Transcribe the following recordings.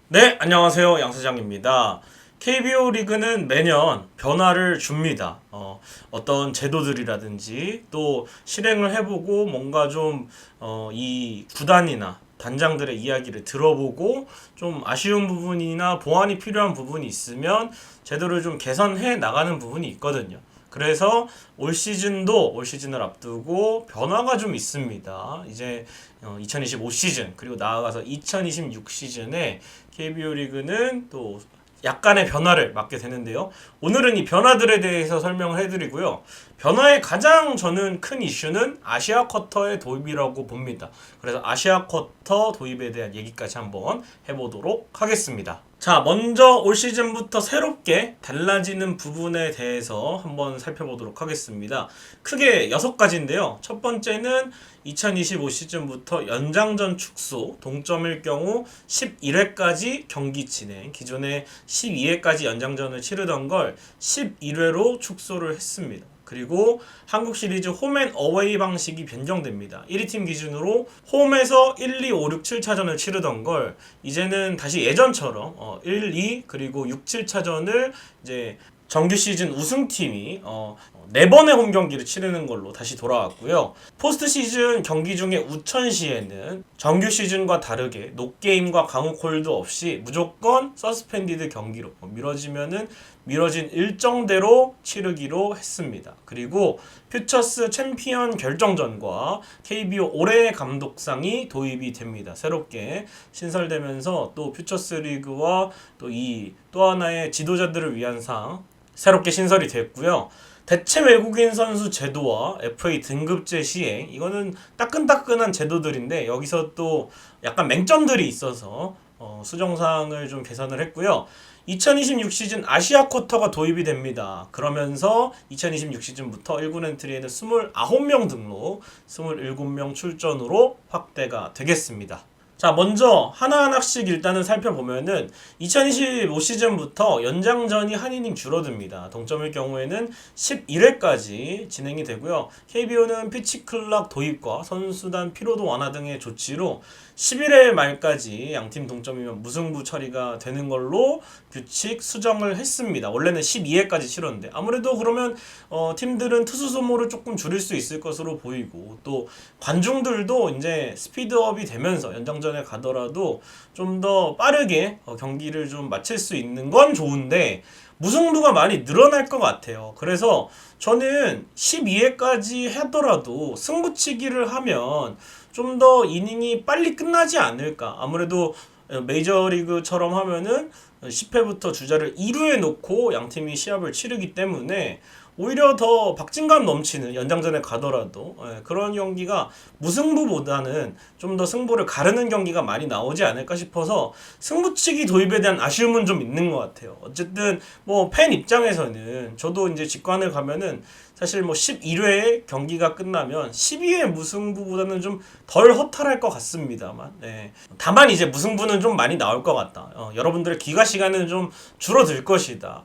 네, 안녕하세요. 양사장입니다. KBO 리그는 매년 변화를 줍니다. 어떤 제도들이라든지 또 실행을 해보고 뭔가 좀, 이 구단이나 단장들의 이야기를 들어보고 좀 아쉬운 부분이나 보완이 필요한 부분이 있으면 제도를 좀 개선해 나가는 부분이 있거든요. 그래서 올 시즌을 앞두고 변화가 좀 있습니다. 이제 2025 시즌 그리고 나아가서 2026 시즌에 KBO 리그는 또 약간의 변화를 맞게 되는데요. 오늘은 이 변화들에 대해서 설명을 해드리고요. 변화의 가장 저는 큰 이슈는 아시아 쿼터의 도입이라고 봅니다. 그래서 아시아 쿼터 도입에 대한 얘기까지 한번 해보도록 하겠습니다. 자, 먼저 올 시즌부터 새롭게 달라지는 부분에 대해서 한번 살펴보도록 하겠습니다. 크게 6가지인데요. 첫 번째는 2025 시즌부터 연장전 축소, 동점일 경우 11회까지 경기 진행, 기존에 12회까지 연장전을 치르던 걸 11회로 축소를 했습니다. 그리고 한국 시리즈 홈앤 어웨이 방식이 변경됩니다. 1위 팀 기준으로 홈에서 1, 2, 5, 6, 7차전을 치르던 걸 이제는 다시 예전처럼 1, 2 그리고 6, 7차전을 이제 정규 시즌 우승팀이 4번의 홈 경기를 치르는 걸로 다시 돌아왔고요. 포스트 시즌 경기 중에 우천 시에는 정규 시즌과 다르게 노게임과 강호 콜도 없이 무조건 서스펜디드 경기로 미뤄지면은 미뤄진 일정대로 치르기로 했습니다. 그리고 퓨처스 챔피언 결정전과 KBO 올해의 감독상이 도입이 됩니다. 새롭게 신설되면서 또 퓨처스 리그와 또 하나의 지도자들을 위한 상 새롭게 신설이 됐고요. 대체 외국인 선수 제도와 FA 등급제 시행, 이거는 따끈따끈한 제도들인데 여기서 또 약간 맹점들이 있어서 수정사항을 좀 개선을 했고요. 2026 시즌 아시아 쿼터가 도입이 됩니다. 그러면서 2026 시즌부터 1군 엔트리에는 29명 등록, 27명 출전으로 확대가 되겠습니다. 자, 먼저 하나하나씩 일단은 살펴보면은 2025 시즌부터 연장전이 한 이닝 줄어듭니다. 동점일 경우에는 11회까지 진행이 되고요. KBO는 피치 클락 도입과 선수단 피로도 완화 등의 조치로 11회 말까지 양팀 동점이면 무승부 처리가 되는 걸로 규칙 수정을 했습니다. 원래는 12회까지 치렀는데 아무래도 그러면 팀들은 투수 소모를 조금 줄일 수 있을 것으로 보이고 또 관중들도 이제 스피드업이 되면서 연장전에 가더라도 좀 더 빠르게 경기를 좀 마칠 수 있는 건 좋은데 무승부가 많이 늘어날 것 같아요. 그래서 저는 12회까지 하더라도 승부치기를 하면 좀 더 이닝이 빨리 끝나지 않을까. 아무래도 메이저리그처럼 하면은 10회부터 주자를 2루에 놓고 양팀이 시합을 치르기 때문에 오히려 더 박진감 넘치는 연장전에 가더라도 그런 경기가 무승부보다는 좀 더 승부를 가르는 경기가 많이 나오지 않을까 싶어서 승부치기 도입에 대한 아쉬움은 좀 있는 것 같아요. 어쨌든 뭐 팬 입장에서는 저도 이제 직관을 가면은 사실 뭐 11회에 경기가 끝나면 12회 무승부보다는 좀 덜 허탈할 것 같습니다만 다만 이제 무승부는 좀 많이 나올 것 같다. 여러분들의 기가 시간은 좀 줄어들 것이다.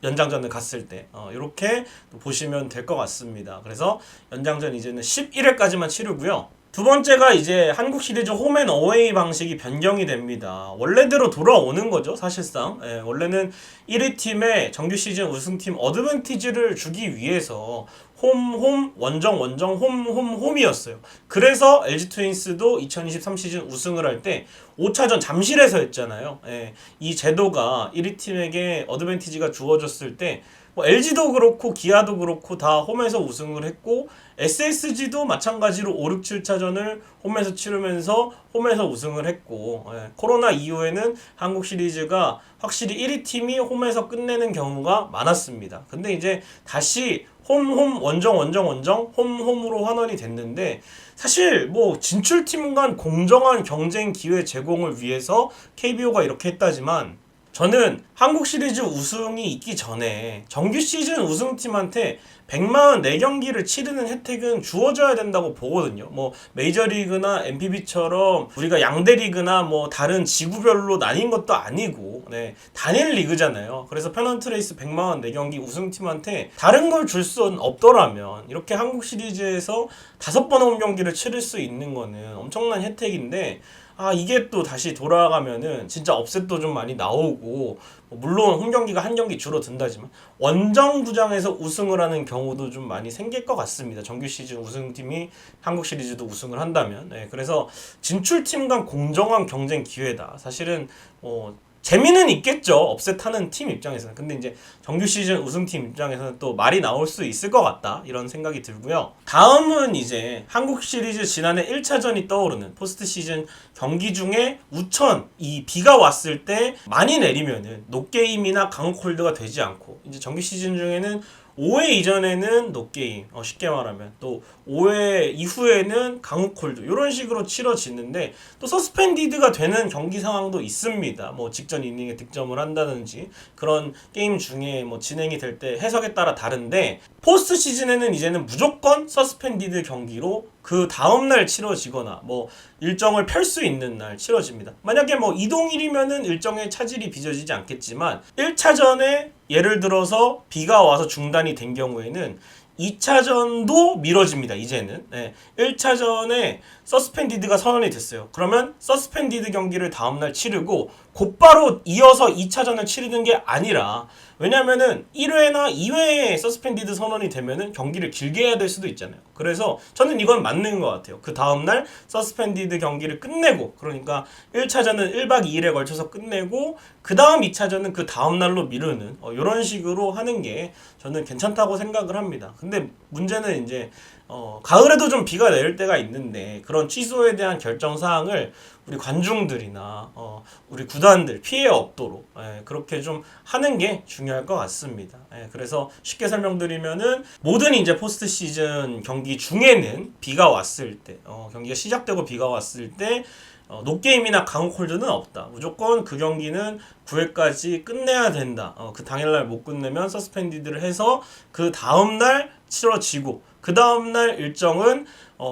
연장전을 갔을 때 이렇게 보시면 될 것 같습니다. 그래서 연장전 이제는 11회까지만 치르고요. 두 번째가 이제 한국 시리즈 홈앤 어웨이 방식이 변경이 됩니다. 원래대로 돌아오는 거죠, 사실상. 원래는 1위 팀에 정규 시즌 우승팀 어드밴티지를 주기 위해서 홈, 원정, 홈이었어요. 그래서 LG 트윈스도 2023 시즌 우승을 할 때 5차전 잠실에서 했잖아요. 이 제도가 1위 팀에게 어드밴티지가 주어졌을 때 뭐 LG도 그렇고 기아도 그렇고 다 홈에서 우승을 했고 SSG도 마찬가지로 5, 6, 7차전을 홈에서 치르면서 홈에서 우승을 했고 코로나 이후에는 한국 시리즈가 확실히 1위 팀이 홈에서 끝내는 경우가 많았습니다. 근데 이제 다시 홈 원정 홈으로 환원이 됐는데 사실 뭐 진출팀 간 공정한 경쟁 기회 제공을 위해서 KBO가 이렇게 했다지만 저는 한국 시리즈 우승이 있기 전에 정규 시즌 우승팀한테 144경기를 치르는 혜택은 주어져야 된다고 보거든요. 뭐 메이저리그나 NPB처럼 우리가 양대리그나 뭐 다른 지구별로 나뉜 것도 아니고 단일 리그잖아요. 그래서 페넌트 레이스 144경기 우승팀한테 다른 걸 줄 수 없더라면 이렇게 한국 시리즈에서 5번 홈 경기를 치를 수 있는 거는 엄청난 혜택인데 이게 또 다시 돌아가면은 진짜 업셋도 좀 많이 나오고, 물론 홈경기가 한 경기 줄어든다지만 원정구장에서 우승을 하는 경우도 좀 많이 생길 것 같습니다. 정규 시즌 우승팀이 한국 시리즈도 우승을 한다면. 네, 그래서 진출팀 간 공정한 경쟁 기회다. 사실은 재미는 있겠죠. 업셋하는 팀 입장에서는. 근데 이제 정규 시즌 우승팀 입장에서는 또 말이 나올 수 있을 것 같다. 이런 생각이 들고요. 다음은 이제 한국 시리즈 지난해 1차전이 떠오르는 포스트 시즌 경기 중에 우천 이 비가 왔을 때 많이 내리면은 노게임이나 강호콜드가 되지 않고, 이제 정규 시즌 중에는 5회 이전에는 노게임, 쉽게 말하면 또 5회 이후에는 강호콜드 이런 식으로 치러지는데, 또 서스펜디드가 되는 경기 상황도 있습니다. 뭐 직전 이닝에 득점을 한다든지 그런 게임 중에 뭐 진행이 될 때 해석에 따라 다른데, 포스트 시즌에는 이제는 무조건 서스펜디드 경기로 그 다음날 치러지거나 뭐 일정을 펼 수 있는 날 치러집니다. 만약에 뭐 이동일이면은 일정에 차질이 빚어지지 않겠지만, 1차전에 예를 들어서 비가 와서 중단이 된 경우에는 2차전도 미뤄집니다. 이제는. 네. 1차전에 서스펜디드가 선언이 됐어요. 그러면 서스펜디드 경기를 다음날 치르고 곧바로 이어서 2차전을 치르는 게 아니라, 왜냐면은 1회나 2회에 서스펜디드 선언이 되면은 경기를 길게 해야 될 수도 있잖아요. 그래서 저는 이건 맞는 것 같아요. 그 다음날 서스펜디드 경기를 끝내고, 그러니까 1차전은 1박 2일에 걸쳐서 끝내고 그 다음 2차전은 그 다음날로 미루는 이런 식으로 하는 게 저는 괜찮다고 생각을 합니다. 근데 문제는 이제 가을에도 좀 비가 내릴 때가 있는데, 그런 취소에 대한 결정 사항을 우리 관중들이나 우리 구단들 피해 없도록 그렇게 좀 하는 게 중요할 것 같습니다. 그래서 쉽게 설명드리면은, 모든 이제 포스트 시즌 경기 중에는 비가 왔을 때, 경기가 시작되고 비가 왔을 때 노게임이나 강호콜드는 없다. 무조건 그 경기는 9회까지 끝내야 된다. 그 당일날 못 끝내면 서스펜디드를 해서 그 다음날 치러지고, 그 다음날 일정은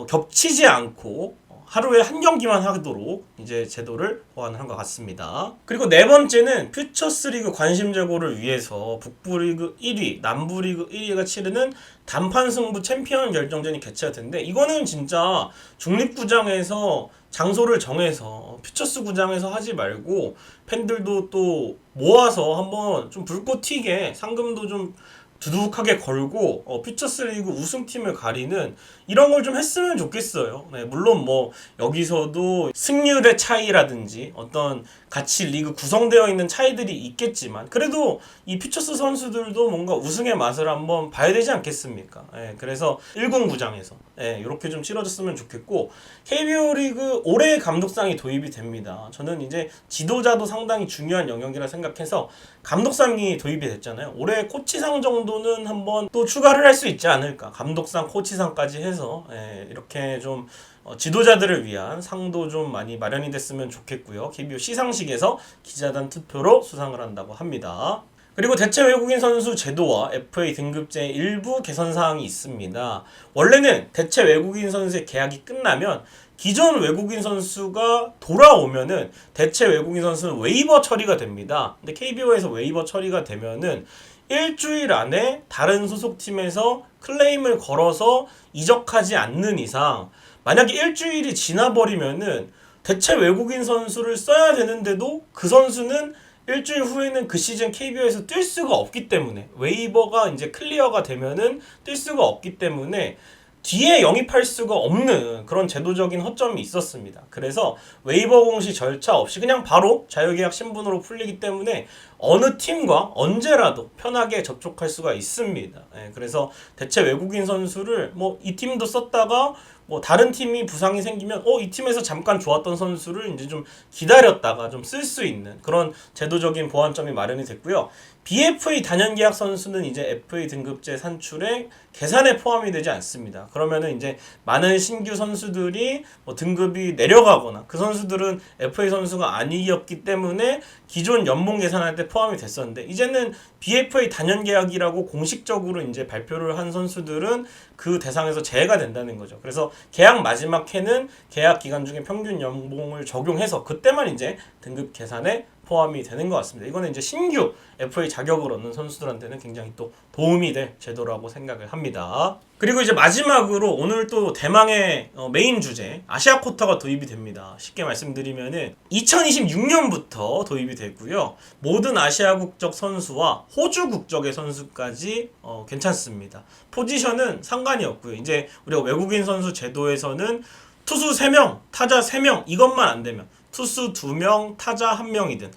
겹치지 않고 하루에 한 경기만 하도록 이제 제도를 보완을 한 것 같습니다. 그리고 네 번째는 퓨처스리그 관심 제고를 위해서 북부리그 1위, 남부리그 1위가 치르는 단판 승부 챔피언 결정전이 개최가 되는데, 이거는 진짜 중립구장에서 장소를 정해서 퓨처스 구장에서 하지 말고 팬들도 또 모아서 한번 좀 불꽃 튀게 상금도 좀 두둑하게 걸고 퓨처스리그 우승팀을 가리는 이런 걸 좀 했으면 좋겠어요. 네, 물론 뭐 여기서도 승률의 차이라든지 어떤 같이 리그 구성되어 있는 차이들이 있겠지만, 그래도 이 퓨처스 선수들도 뭔가 우승의 맛을 한번 봐야 되지 않겠습니까? 그래서 1군 구장에서 이렇게 좀 치러졌으면 좋겠고, KBO 리그 올해 감독상이 도입이 됩니다. 저는 이제 지도자도 상당히 중요한 영역이라 생각해서 감독상이 도입이 됐잖아요. 올해 코치상 정도는 한번 또 추가를 할 수 있지 않을까. 감독상, 코치상까지 해서 이렇게 좀 지도자들을 위한 상도 좀 많이 마련이 됐으면 좋겠고요. KBO 시상식에서 기자단 투표로 수상을 한다고 합니다. 그리고 대체 외국인 선수 제도와 FA 등급제 일부 개선 사항이 있습니다. 원래는 대체 외국인 선수의 계약이 끝나면 기존 외국인 선수가 돌아오면은 대체 외국인 선수는 웨이버 처리가 됩니다. 근데 KBO에서 웨이버 처리가 되면은 일주일 안에 다른 소속팀에서 클레임을 걸어서 이적하지 않는 이상, 만약에 일주일이 지나버리면은 대체 외국인 선수를 써야 되는데도 그 선수는 일주일 후에는 그 시즌 KBO에서 뛸 수가 없기 때문에, 웨이버가 이제 클리어가 되면은 뛸 수가 없기 때문에 뒤에 영입할 수가 없는 그런 제도적인 허점이 있었습니다. 그래서 웨이버 공시 절차 없이 그냥 바로 자유계약 신분으로 풀리기 때문에 어느 팀과 언제라도 편하게 접촉할 수가 있습니다. 그래서 대체 외국인 선수를 뭐 이 팀도 썼다가 뭐 다른 팀이 부상이 생기면 이 팀에서 잠깐 좋았던 선수를 이제 좀 기다렸다가 좀 쓸 수 있는 그런 제도적인 보완점이 마련이 됐고요. BFA 단연계약 선수는 이제 FA 등급제 산출에 계산에 포함이 되지 않습니다. 그러면은 이제 많은 신규 선수들이 뭐 등급이 내려가거나 그 선수들은 FA 선수가 아니었기 때문에 기존 연봉 계산할 때 포함이 됐었는데, 이제는 BFA 단연계약이라고 공식적으로 이제 발표를 한 선수들은 그 대상에서 제외가 된다는 거죠. 그래서 계약 마지막 해는 계약 기간 중에 평균 연봉을 적용해서 그때만 이제 등급 계산에 포함이 되는 것 같습니다. 이거는 이제 신규 FA 자격을 얻는 선수들한테는 굉장히 또 도움이 될 제도라고 생각을 합니다. 그리고 이제 마지막으로 오늘 또 대망의 메인 주제 아시아 쿼터가 도입이 됩니다. 쉽게 말씀드리면은 2026년부터 도입이 됐고요. 모든 아시아 국적 선수와 호주 국적의 선수까지 괜찮습니다. 포지션은 상관이 없고요. 이제 우리가 외국인 선수 제도에서는 투수 3명, 타자 3명 이것만 안 되면 투수 2명, 타자 1명이든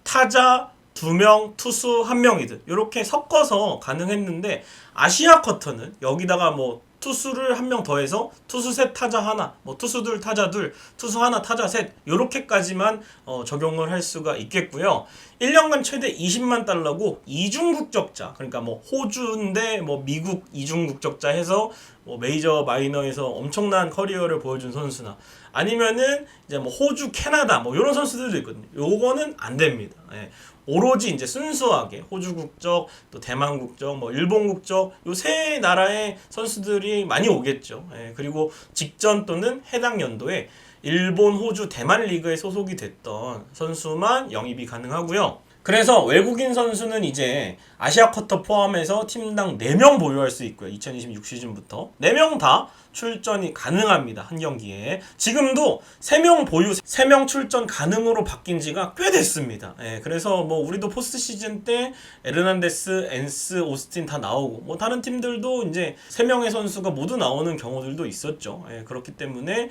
타자 2명, 투수 1명이든 이렇게 섞어서 가능했는데 아시아 쿼터는 여기다가 뭐 투수를 1명 더해서 투수 셋 타자 하나, 뭐 투수 둘 타자 둘, 투수 하나 타자 셋 이렇게까지만 적용을 할 수가 있겠고요. 1년간 최대 20만 달러고 이중 국적자, 그러니까 뭐 호주인데 뭐 미국 이중 국적자 해서 뭐 메이저 마이너에서 엄청난 커리어를 보여준 선수나 아니면은 이제 뭐 호주 캐나다 뭐 이런 선수들도 있거든요. 요거는 안 됩니다. 예. 오로지 이제 순수하게 호주 국적, 또 대만 국적, 뭐 일본 국적 요 세 나라의 선수들이 많이 오겠죠. 예, 그리고 직전 또는 해당 연도에 일본, 호주, 대만 리그에 소속이 됐던 선수만 영입이 가능하고요. 그래서 외국인 선수는 이제 아시아 쿼터 포함해서 팀당 4명 보유할 수 있고요. 2026 시즌부터 4명 다 출전이 가능합니다. 한 경기에. 지금도 3명 보유, 3명 출전 가능으로 바뀐 지가 꽤 됐습니다. 예, 그래서 뭐 우리도 포스트 시즌 때 에르난데스, 엔스, 오스틴 다 나오고 뭐 다른 팀들도 이제 3명의 선수가 모두 나오는 경우들도 있었죠. 예, 그렇기 때문에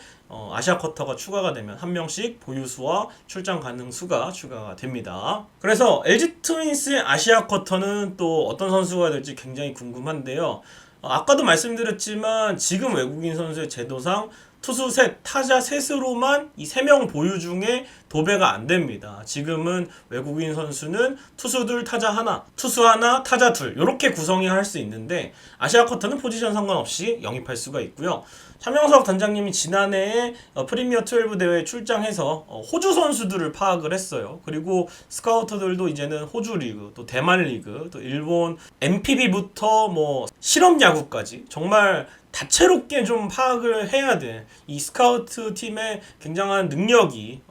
아시아 쿼터가 추가가 되면 한 명씩 보유수와 출전 가능 수가 추가가 됩니다. 그래서 LG 트윈스의 아시아 쿼터는 또 어떤 선수가 될지 굉장히 궁금한데요. 아까도 말씀드렸지만 지금 외국인 선수의 제도상 투수 셋, 타자 셋으로만 이 3명 보유 중에 도배가 안 됩니다. 지금은 외국인 선수는 투수 둘, 타자 하나, 투수 하나, 타자 둘 이렇게 구성이 할 수 있는데 아시아 쿼터는 포지션 상관없이 영입할 수가 있고요. 차명석 단장님이 지난해에 프리미어 12 대회에 출장해서 호주 선수들을 파악을 했어요. 그리고 스카우터들도 이제는 호주 리그, 또 대만 리그, 또 일본 MPB부터 뭐 실업 야구까지 정말 다채롭게 좀 파악을 해야 돼. 이 스카우트 팀의 굉장한 능력이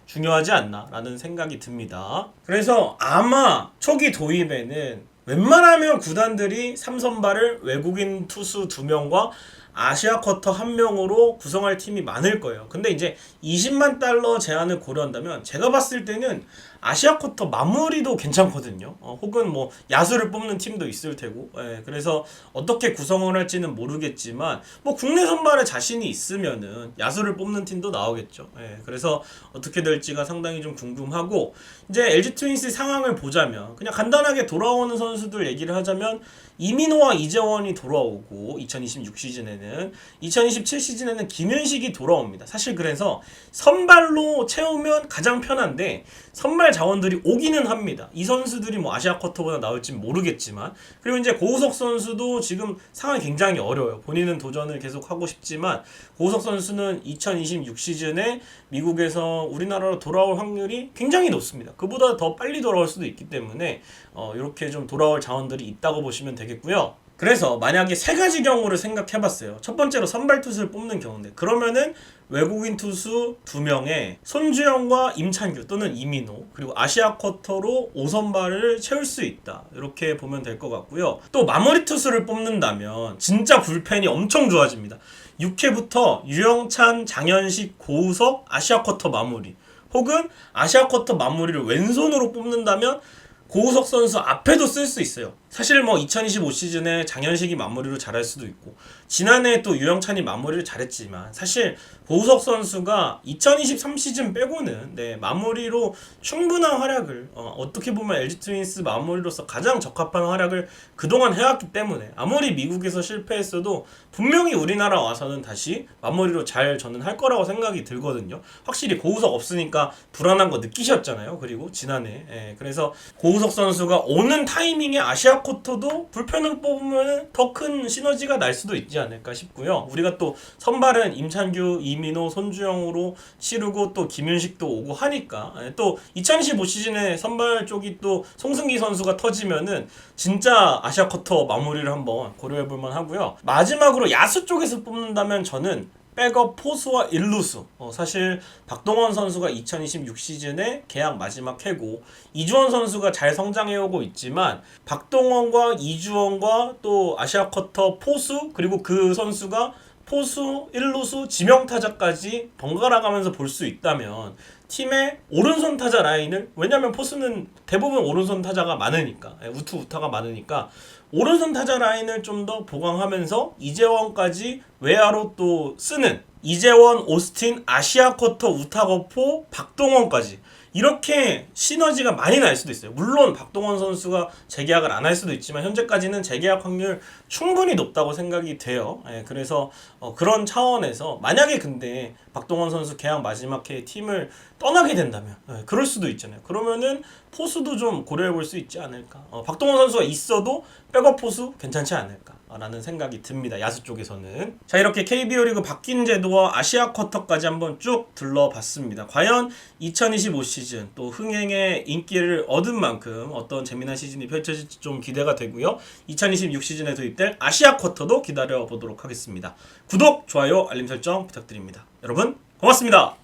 중요하지 않나라는 생각이 듭니다. 그래서 아마 초기 도입에는 웬만하면 구단들이 3선발을 외국인 투수 2명과 아시아 쿼터 1명으로 구성할 팀이 많을 거예요. 근데 이제 20만 달러 제한을 고려한다면 제가 봤을 때는 아시아 쿼터 마무리도 괜찮거든요. 혹은 뭐 야수를 뽑는 팀도 있을 테고. 예, 그래서 어떻게 구성을 할지는 모르겠지만 뭐 국내 선발에 자신이 있으면은 야수를 뽑는 팀도 나오겠죠. 예, 그래서 어떻게 될지가 상당히 좀 궁금하고 이제 LG 트윈스 상황을 보자면 그냥 간단하게 돌아오는 선수들 얘기를 하자면 이민호와 이재원이 돌아오고 2026 시즌에는 2027 시즌에는 김윤식이 돌아옵니다. 사실 그래서 선발로 채우면 가장 편한데 선발 자원들이 오기는 합니다. 이 선수들이 뭐 아시아 쿼터보다 나올지 모르겠지만 그리고 이제 고우석 선수도 지금 상황이 굉장히 어려워요. 본인은 도전을 계속 하고 싶지만 고우석 선수는 2026 시즌에 미국에서 우리나라로 돌아올 확률이 굉장히 높습니다. 그보다 더 빨리 돌아올 수도 있기 때문에 이렇게 좀 돌아올 자원들이 있다고 보시면 되겠고요. 그래서 만약에 세 가지 경우를 생각해봤어요. 첫 번째로 선발 투수를 뽑는 경우인데 그러면은 외국인 투수 2명에 손주영과 임찬규 또는 이민호 그리고 아시아 쿼터로 5선발을 채울 수 있다. 이렇게 보면 될 것 같고요. 또 마무리 투수를 뽑는다면 진짜 불펜이 엄청 좋아집니다. 6회부터 유영찬, 장현식, 고우석 아시아 쿼터 마무리 혹은 아시아 쿼터 마무리를 왼손으로 뽑는다면 고우석 선수 앞에도 쓸 수 있어요. 사실 뭐 2025 시즌에 장현식이 마무리로 잘할 수도 있고 지난해 또 유영찬이 마무리를 잘했지만 사실 고우석 선수가 2023 시즌 빼고는 마무리로 충분한 활약을 어떻게 보면 LG 트윈스 마무리로서 가장 적합한 활약을 그동안 해왔기 때문에 아무리 미국에서 실패했어도 분명히 우리나라 와서는 다시 마무리로 잘 저는 할 거라고 생각이 들거든요. 확실히 고우석 없으니까 불안한 거 느끼셨잖아요. 그리고 지난해 그래서 고우석 선수가 오는 타이밍에 아시아 쿼터도 불펜으로 뽑으면 더 큰 시너지가 날 수도 있지 않을까 싶고요. 우리가 또 선발은 임찬규, 이민호, 손주영으로 치르고 또 김윤식도 오고 하니까 또 2025 시즌에 선발 쪽이 또 송승기 선수가 터지면은 진짜 아시아 쿼터 마무리를 한번 고려해볼 만하고요. 마지막으로 야수 쪽에서 뽑는다면 저는 백업 포수와 일루수. 사실 박동원 선수가 2026 시즌에 계약 마지막 해고, 이주원 선수가 잘 성장해오고 있지만 박동원과 이주원과 또 아시아 쿼터 포수, 그리고 그 선수가 포수, 일루수, 지명타자까지 번갈아 가면서 볼 수 있다면 팀의 오른손 타자 라인을, 왜냐면 포수는 대부분 오른손 타자가 많으니까, 우투 우타가 많으니까 오른손 타자 라인을 좀 더 보강하면서 이재원까지 외야로 또 쓰는, 이재원, 오스틴, 아시아 쿼터, 우타거포, 박동원까지 이렇게 시너지가 많이 날 수도 있어요. 물론 박동원 선수가 재계약을 안 할 수도 있지만 현재까지는 재계약 확률 충분히 높다고 생각이 돼요. 그래서 그런 차원에서 만약에 근데 박동원 선수 계약 마지막 해에 팀을 떠나게 된다면, 그럴 수도 있잖아요. 그러면은 포수도 좀 고려해 볼 수 있지 않을까. 박동원 선수가 있어도 백업 포수 괜찮지 않을까 라는 생각이 듭니다. 야수 쪽에서는. 자, 이렇게 KBO 리그 바뀐 제도와 아시아 쿼터까지 한번 쭉 둘러봤습니다. 과연 2025 시즌 또 흥행의 인기를 얻은 만큼 어떤 재미난 시즌이 펼쳐질지 좀 기대가 되고요. 2026 시즌에 도입될 아시아 쿼터도 기다려 보도록 하겠습니다. 구독, 좋아요, 알림 설정 부탁드립니다. 여러분 고맙습니다.